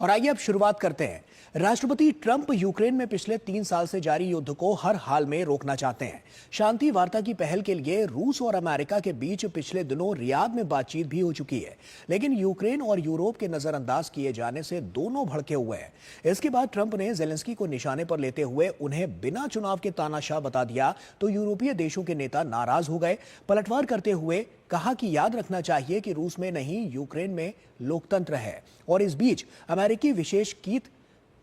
और आइए अब शुरुआत करते हैं। राष्ट्रपति ट्रंप यूक्रेन में पिछले 3 साल से जारी युद्ध को हर हाल में रोकना चाहते हैं। शांति वार्ता की पहल के लिए रूस और अमेरिका के बीच पिछले दिनों रियाद में बातचीत भी हो चुकी है, लेकिन यूक्रेन और यूरोप के नजरअंदाज किए जाने से दोनों भड़के हुए हैं। इसके बाद ट्रंप ने जेलेंस्की को निशाने पर लेते हुए उन्हें बिना चुनाव के तानाशाह बता दिया तो यूरोपीय देशों के नेता नाराज हो गए। पलटवार करते हुए कहा कि याद रखना चाहिए कि रूस में नहीं, यूक्रेन में लोकतंत्र है। और इस बीच अमेरिकी विशेष कीथ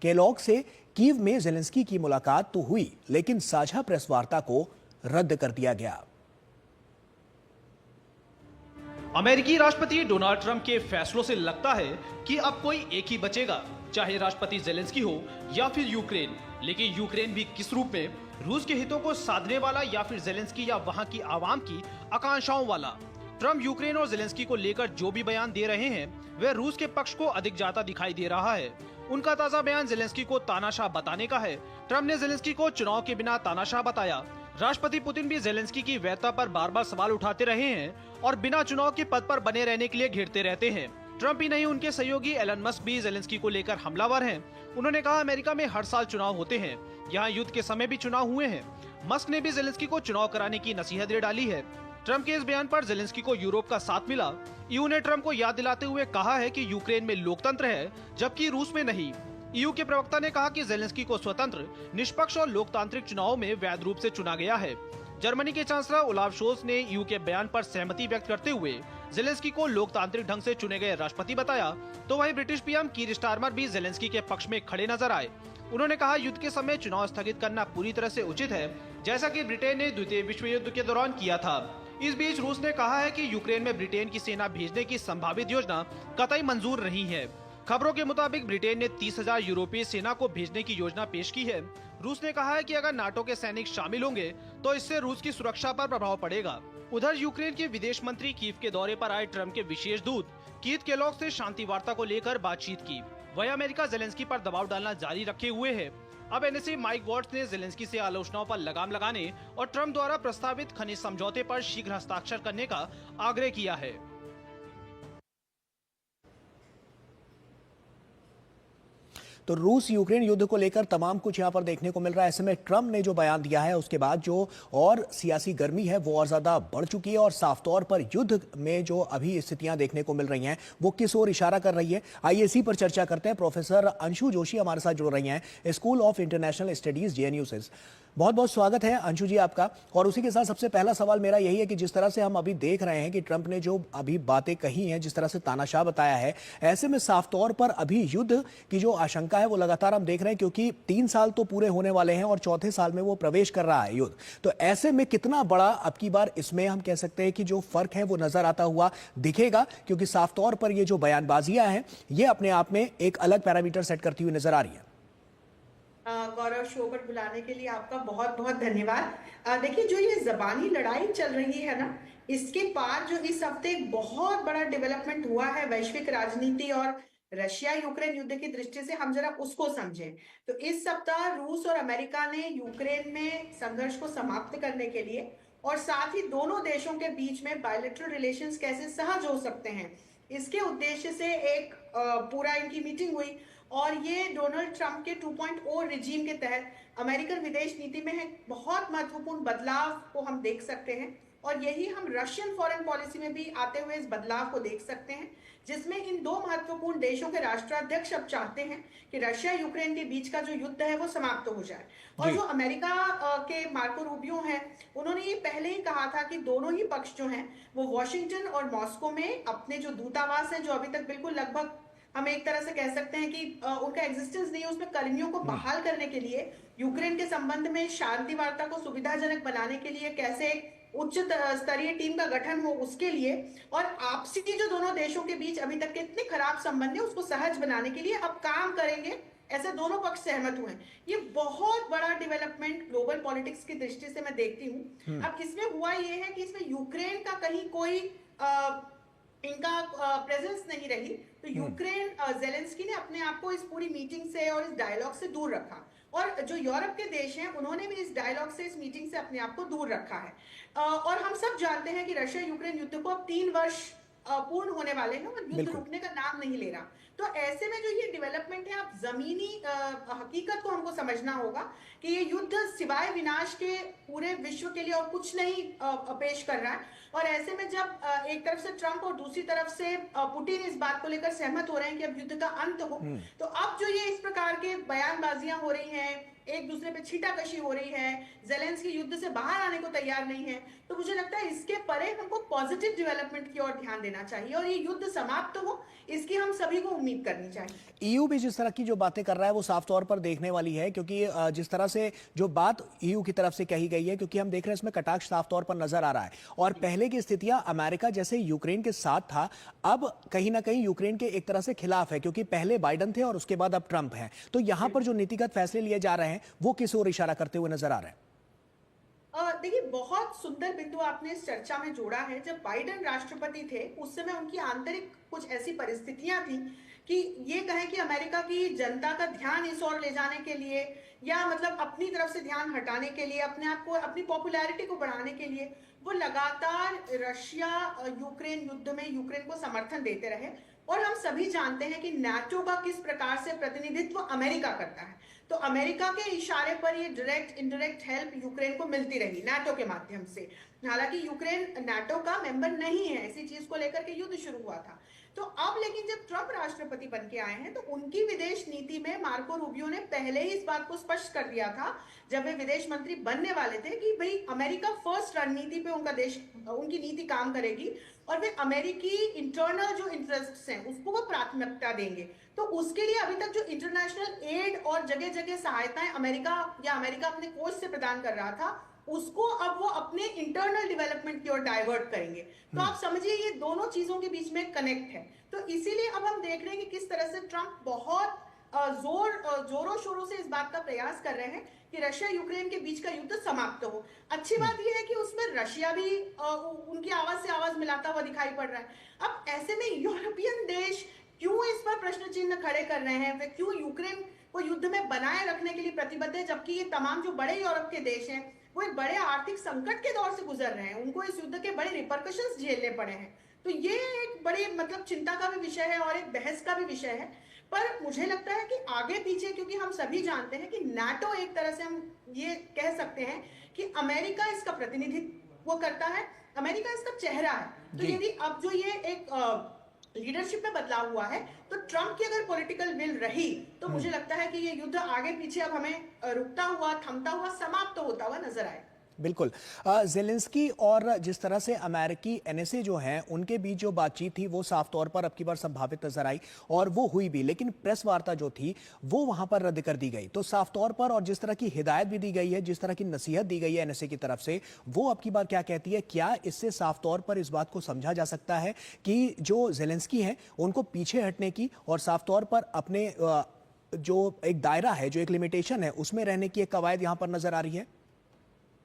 केलॉग से कीव में जेलेंस्की की मुलाकात तो हुई, लेकिन साझा प्रेस वार्ता को रद्द कर दिया गया। अमेरिकी राष्ट्रपति डोनाल्ड ट्रंप के फैसलों से लगता है कि अब कोई एक ही बचेगा, चाहे राष्ट्रपति जेलेंस्की हो या फिर यूक्रेन। लेकिन यूक्रेन भी किस रूप में, रूस के हितों को साधने वाला या फिर जेलेंस्की या वहां की आवाम की आकांक्षाओं वाला। ट्रंप यूक्रेन और जेलेंस्की को लेकर जो भी बयान दे रहे हैं वह रूस के पक्ष को अधिक जाता दिखाई दे रहा है। उनका ताजा बयान जेलेंस्की को तानाशाह बताने का है। ट्रंप ने जेलेंस्की को चुनाव के बिना तानाशाह बताया। राष्ट्रपति पुतिन भी जेलेंस्की की वैधता पर बार बार सवाल उठाते रहे हैं और बिना चुनाव के पद पर बने रहने के लिए घेरते रहते हैं। ट्रंप ही नहीं, उनके सहयोगी एलन मस्क भी जेलेंस्की को लेकर हमलावर हैं। उन्होंने कहा, अमेरिका में हर साल चुनाव होते हैं, यहाँ युद्ध के समय भी चुनाव हुए हैं। मस्क ने भी जेलेंस्की को चुनाव कराने की नसीहत दे डाली है। ट्रंप के इस बयान पर जेलेंस्की को यूरोप का साथ मिला। ईयू ने ट्रंप को याद दिलाते हुए कहा है कि यूक्रेन में लोकतंत्र है, जबकि रूस में नहीं। ईयू के प्रवक्ता ने कहा कि जेलेंस्की को स्वतंत्र, निष्पक्ष और लोकतांत्रिक चुनाव में वैध रूप से चुना गया है। जर्मनी के चांसलर ओलाफ शोल्ज ने ईयू के बयान पर सहमति व्यक्त करते हुए जेलेंस्की को लोकतांत्रिक ढंग से चुने गए राष्ट्रपति बताया। तो वहीं ब्रिटिश पीएम कीर स्टारमर भी जेलेंस्की के पक्ष में खड़े नजर आए। उन्होंने कहा, युद्ध के समय चुनाव स्थगित करना पूरी तरह से उचित है, जैसा कि ब्रिटेन ने द्वितीय विश्व युद्ध के दौरान किया था। इस बीच रूस ने कहा है कि यूक्रेन में ब्रिटेन की सेना भेजने की संभावित योजना कतई मंजूर नहीं है। खबरों के मुताबिक ब्रिटेन ने 30,000 यूरोपीय सेना को भेजने की योजना पेश की है। रूस ने कहा है कि अगर नाटो के सैनिक शामिल होंगे तो इससे रूस की सुरक्षा पर प्रभाव पड़ेगा। उधर यूक्रेन के विदेश मंत्री कीव के दौरे पर आए ट्रंप के विशेष दूत कीथ केलॉग से शांति वार्ता को लेकर बातचीत की। वहीं अमेरिका जेलेंस्की पर दबाव डालना जारी रखे हुए है। अब एनएसए माइक वॉट्स ने जेलेंस्की से आलोचनाओं पर लगाम लगाने और ट्रंप द्वारा प्रस्तावित खनिज समझौते पर शीघ्र हस्ताक्षर करने का आग्रह किया है। तो रूस यूक्रेन युद्ध को लेकर तमाम कुछ यहां पर देखने को मिल रहा है। ऐसे में ट्रंप ने जो बयान दिया है उसके बाद जो और सियासी गर्मी है वो और ज्यादा बढ़ चुकी है और साफ तौर पर युद्ध में जो अभी स्थितियां देखने को मिल रही हैं वो किस ओर इशारा कर रही है, आइए इसी पर चर्चा करते हैं। प्रोफेसर अंशु जोशी हमारे साथ जुड़ रही हैं, school of international studies JNU से। बहुत बहुत स्वागत है अंशु जी आपका। और उसी के साथ सबसे पहला सवाल मेरा यही है कि जिस तरह से हम अभी देख रहे हैं कि ट्रंप ने जो अभी बातें कही हैं, जिस तरह से तानाशाह बताया है, ऐसे में साफ तौर पर अभी युद्ध की जो आशंका है वो लगातार हम देख रहे हैं, क्योंकि 3 साल तो पूरे होने वाले हैं और चौथे साल में वो प्रवेश कर रहा है युद्ध। तो ऐसे में कितना बड़ा अब की बार इसमें हम कह सकते हैं कि जो फर्क है वो नजर आता हुआ दिखेगा, क्योंकि साफ तौर पर ये जो बयानबाजियां हैं ये अपने आप में एक अलग पैरामीटर सेट करती हुई नजर आ रही है। गौरव, शो पर बुलाने के लिए आपका बहुत बहुत धन्यवाद। देखिए, जो ये जबानी लड़ाई चल रही है ना, इसके पार जो इस हफ्ते एक बहुत बड़ा डेवलपमेंट हुआ है वैश्विक राजनीति और रशिया यूक्रेन युद्ध की दृष्टि से, हम जरा उसको समझें। तो इस सप्ताह रूस और अमेरिका ने यूक्रेन में संघर्ष को समाप्त करने के लिए और साथ ही दोनों देशों के बीच में बायलैटरल रिलेशंस कैसे सहज हो सकते हैं, इसके उद्देश्य से एक पूरा इनकी मीटिंग हुई। और ये डोनाल्ड ट्रंप के 2.0 रिजीम के तहत अमेरिकन विदेश नीति में एक बहुत महत्वपूर्ण बदलाव को हम देख सकते हैं। और यही हम रशियन फॉरेन पॉलिसी में भी आते हुए इस बदलाव को देख सकते हैं, जिसमें इन दो महत्वपूर्ण देशों के राष्ट्राध्यक्ष अब चाहते हैं कि रशिया यूक्रेन के बीच का जो युद्ध है वो समाप्त हो जाए। और जो अमेरिका के मार्को रूबियो हैं, उन्होंने ये पहले ही कहा था कि दोनों ही पक्ष जो हैं वो वॉशिंगटन और मॉस्को में अपने जो दूतावास हैं, जो अभी तक बिल्कुल लगभग हम एक तरह से कह सकते हैं कि उनका एग्जिस्टेंस नहीं है, उसमें कर्मियों को बहाल करने के लिए, यूक्रेन के संबंध में शांति वार्ता को सुविधाजनक बनाने के लिए कैसे उच्च स्तरीय टीम का गठन हो उसके लिए, और आपसी जो दोनों देशों के बीच अभी तक के इतने खराब संबंध है उसको सहज बनाने के लिए अब काम करेंगे, ऐसे दोनों पक्ष सहमत हुए। ये बहुत बड़ा डेवलपमेंट ग्लोबल पॉलिटिक्स की दृष्टि से मैं देखती हूँ। अब इसमें हुआ ये है कि इसमें यूक्रेन का कहीं कोई इनका प्रेजेंस नहीं रही, तो यूक्रेन जेलेंस्की ने अपने आप को इस पूरी मीटिंग से और इस डायलॉग से दूर रखा, और जो यूरोप के देश हैं उन्होंने भी इस डायलॉग से, इस मीटिंग से अपने आप को दूर रखा है। और हम सब जानते हैं कि रशिया यूक्रेन युद्ध को अब 3 वर्ष पूर्ण होने वाले हैं और युद्ध रुकने का नाम नहीं ले रहा। तो ऐसे में जो ये डेवलपमेंट है, आप जमीनी हकीकत को हमको समझना होगा कि ये युद्ध सिवाय विनाश के पूरे विश्व के लिए और कुछ नहीं पेश कर रहा है। और ऐसे में जब एक तरफ से ट्रंप और दूसरी तरफ से पुतिन इस बात को लेकर सहमत हो रहे हैं कि अब युद्ध का अंत हो, तो अब जो ये इस प्रकार के बयानबाजियां हो रही हैं, एक दूसरे पे छीटाकशी हो रही है, जेलेंस्की युद्ध से बाहर आने को तैयार नहीं है, तो मुझे लगता है इसके परे हमको पॉजिटिव डेवलपमेंट की ओर ध्यान देना चाहिए और ये युद्ध समाप्त हो, इसकी हम सभी को उम्मीद करनी चाहिए। ईयू भी जिस तरह की जो बातें कर रहा है वो साफ तौर पर देखने वाली है, क्योंकि जिस तरह से जो बात ईयू की तरफ से कही गई है, क्योंकि हम देख रहे हैं इसमें कटाक्ष साफ तौर पर नजर आ रहा है। और पहले की स्थितियां अमेरिका जैसे यूक्रेन के साथ था, अब कहीं ना कहीं यूक्रेन के एक तरह से खिलाफ है, क्योंकि पहले बाइडन थे और उसके बाद अब ट्रंप है। तो यहां पर जो नीतिगत फैसले लिए जा रहे हैं वो किस ओर इशारा करते हुए नजर आ रहे हैं? देखिए, बहुत सुंदर बिंदु आपने इस चर्चा में जोड़ा है। जब बाइडेन राष्ट्रपति थे उस समय उनकी आंतरिक कुछ ऐसी परिस्थितियां थी कि ये कहें कि अमेरिका की जनता का ध्यान इस ओर ले जाने के लिए या मतलब अपनी तरफ से ध्यान हटाने के लिए, अपने आप को, अपनी पॉपुलैरिटी को बढ़ाने के लिए वो लगातार रशिया यूक्रेन युद्ध में यूक्रेन को समर्थन देते रहे। और हम सभी जानते हैं कि नाटो का किस प्रकार से प्रतिनिधित्व अमेरिका करता है, तो अमेरिका के इशारे पर ये डायरेक्ट इनडायरेक्ट हेल्प यूक्रेन को मिलती रही नाटो के माध्यम से। हालांकि यूक्रेन नाटो का मेंबर नहीं है, इसी चीज को लेकर के युद्ध शुरू हुआ था। तो अब लेकिन जब ट्रंप राष्ट्रपति बन के आए हैं तो उनकी विदेश नीति में मार्को रूबियो ने पहले ही इस बात को स्पष्ट कर दिया था जब वे विदेश मंत्री बनने वाले थे कि भाई अमेरिका फर्स्ट रणनीति पे उनका देश, उनकी नीति काम करेगी और वे अमेरिकी इंटरनल जो इंटरेस्ट्स हैं उसको वो प्राथमिकता देंगे। तो उसके लिए अभी तक जो इंटरनेशनल एड और जगह जगह सहायताएं अमेरिका अपने कोष से प्रदान कर रहा था, उसको अब वो अपने इंटरनल डेवलपमेंट की ओर डाइवर्ट करेंगे। तो आप समझिए ये दोनों चीजों के बीच में कनेक्ट है। तो इसीलिए अब हम देख रहे हैं कि किस तरह से ट्रंप बहुत जोरों शोरों से इस बात का प्रयास कर रहे हैं कि रशिया यूक्रेन के बीच का युद्ध समाप्त हो। अच्छी बात यह है कि उसमें रशिया भी उनकी आवाज से आवाज मिलाता हुआ दिखाई पड़ रहा है। अब ऐसे में यूरोपियन देश क्यों इस पर प्रश्न चिन्ह खड़े कर रहे हैं, वे क्यों यूक्रेन को युद्ध में बनाए रखने के लिए प्रतिबद्ध है, जबकि ये तमाम जो बड़े यूरोप के देश हैं वो एक बड़े आर्थिक संकट के दौर से गुजर रहे हैं, उनको इस युद्ध के बड़े रिपरकशंस झेलने पड़े हैं। तो ये एक बड़ी मतलब चिंता का भी विषय है और एक बहस का भी विषय है। पर मुझे लगता है कि आगे पीछे, क्योंकि हम सभी जानते हैं कि नाटो एक तरह से हम ये कह सकते हैं कि अमेरिका इसका प्रतिनिधित्व करता है, अमेरिका इसका चेहरा है। तो यदि अब जो ये एक लीडरशिप में बदलाव हुआ है तो ट्रंप की अगर पॉलिटिकल विल रही तो मुझे लगता है कि ये युद्ध आगे पीछे अब हमें रुकता हुआ, थमता हुआ, समाप्त होता हुआ नजर आए। बिल्कुल। जेलेंस्की और जिस तरह से अमेरिकी एनएसए जो हैं उनके बीच जो बातचीत थी वो साफ तौर पर अब की बार संभावित नजर आई और वो हुई भी, लेकिन प्रेस वार्ता जो थी वो वहां पर रद्द कर दी गई। तो साफ तौर पर, और जिस तरह की हिदायत भी दी गई है, जिस तरह की नसीहत दी गई है एनएसए की तरफ से, वो अब की बार क्या कहती है? क्या इससे साफ तौर पर इस बात को समझा जा सकता है कि जो जेलेंस्की हैं उनको पीछे हटने की और साफ तौर पर अपने जो एक दायरा है, जो एक लिमिटेशन है, उसमें रहने की एक कवायद यहां पर नजर आ रही है?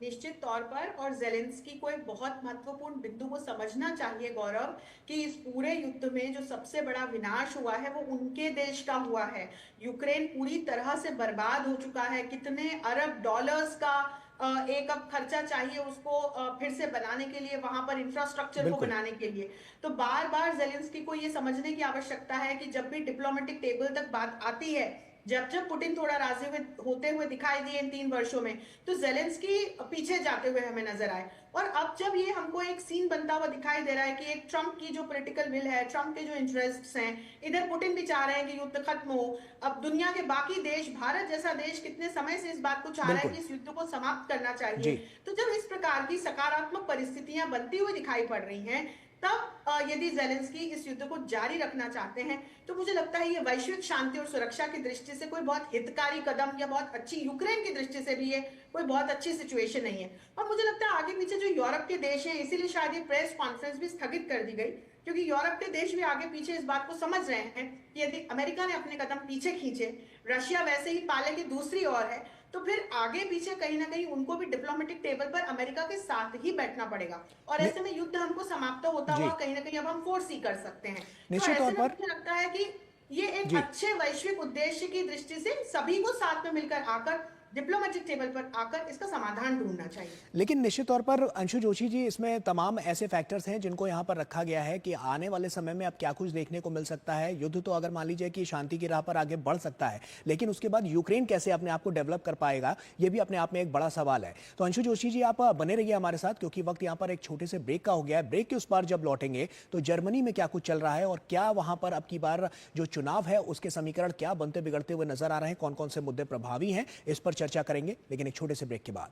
निश्चित तौर पर, और जेलेंस्की को एक बहुत महत्वपूर्ण बिंदु को समझना चाहिए गौरव, कि इस पूरे युद्ध में जो सबसे बड़ा विनाश हुआ है वो उनके देश का हुआ है। यूक्रेन पूरी तरह से बर्बाद हो चुका है। कितने अरब डॉलर्स का एक अब खर्चा चाहिए उसको फिर से बनाने के लिए, वहां पर इंफ्रास्ट्रक्चर को बनाने के लिए। तो बार बार जेलेंस्की को ये समझने की आवश्यकता है कि जब भी डिप्लोमेटिक टेबल तक बात आती है, जब पुतिन थोड़ा राजी होते हुए दिखाई दिए इन 3 वर्षों में, तो जेलेंस्की पीछे जाते हुए हमें नजर आए। और अब जब ये हमको एक सीन बनता हुआ दिखाई दे रहा है कि एक ट्रंप की जो पॉलिटिकल विल है, ट्रंप के जो इंटरेस्ट्स हैं, इधर पुतिन भी चाह रहे हैं कि युद्ध खत्म हो। अब दुनिया के बाकी देश, भारत जैसा देश कितने समय से इस बात को चाह रहा है कि इस युद्ध को समाप्त करना चाहिए। तो जब इस प्रकार की सकारात्मक परिस्थितियां बनती हुई दिखाई पड़ रही हैं, तब यदि जेलेंस्की इस युद्ध को जारी रखना चाहते हैं तो मुझे लगता है ये वैश्विक शांति और सुरक्षा की दृष्टि से कोई बहुत हितकारी कदम, या बहुत अच्छी, यूक्रेन की दृष्टि से भी ये कोई बहुत अच्छी सिचुएशन नहीं है। और मुझे लगता है आगे पीछे जो यूरोप के देश हैं, इसीलिए शायद ये प्रेस कॉन्फ्रेंस भी स्थगित कर दी गई, क्योंकि यूरोप के देश भी आगे पीछे इस बात को समझ रहे हैं कि यदि अमेरिका ने अपने कदम पीछे खींचे, रशिया वैसे ही पाले की दूसरी ओर है, तो फिर आगे पीछे कहीं ना कहीं उनको भी डिप्लोमेटिक टेबल पर अमेरिका के साथ ही बैठना पड़ेगा। और ऐसे में युद्ध हमको समाप्त होता हुआ कहीं ना कहीं अब हम फोर्स ही कर सकते हैं। तो ऐसे में मुझे लगता है कि ये एक अच्छे वैश्विक उद्देश्य की दृष्टि से सभी को साथ में मिलकर आकर डिप्लोमेटिक टेबल पर आकर इसका समाधान ढूंढना चाहिए। लेकिन निश्चित तौर पर अंशु जोशी जी, इसमें तमाम ऐसे फैक्टर्स हैं जिनको यहाँ पर रखा गया है कि आने वाले समय में अब क्या कुछ देखने को मिल सकता है। युद्ध तो अगर मान लीजिए कि शांति की राह पर आगे बढ़ सकता है, लेकिन उसके बाद यूक्रेन कैसे अपने आप को डेवलप कर पाएगा, ये भी अपने आप में एक बड़ा सवाल है। तो अंशु जोशी जी, आप बने रहिए हमारे साथ, क्योंकि वक्त यहाँ पर एक छोटे से ब्रेक का हो गया है। ब्रेक के उस पार जब लौटेंगे तो जर्मनी में क्या कुछ चल रहा है और क्या वहां पर अब की बार जो चुनाव है उसके समीकरण क्या बनते बिगड़ते हुए नजर आ रहे हैं, कौन कौन से मुद्दे प्रभावी हैं, इस पर चर्चा करेंगे, लेकिन एक छोटे से ब्रेक के बाद।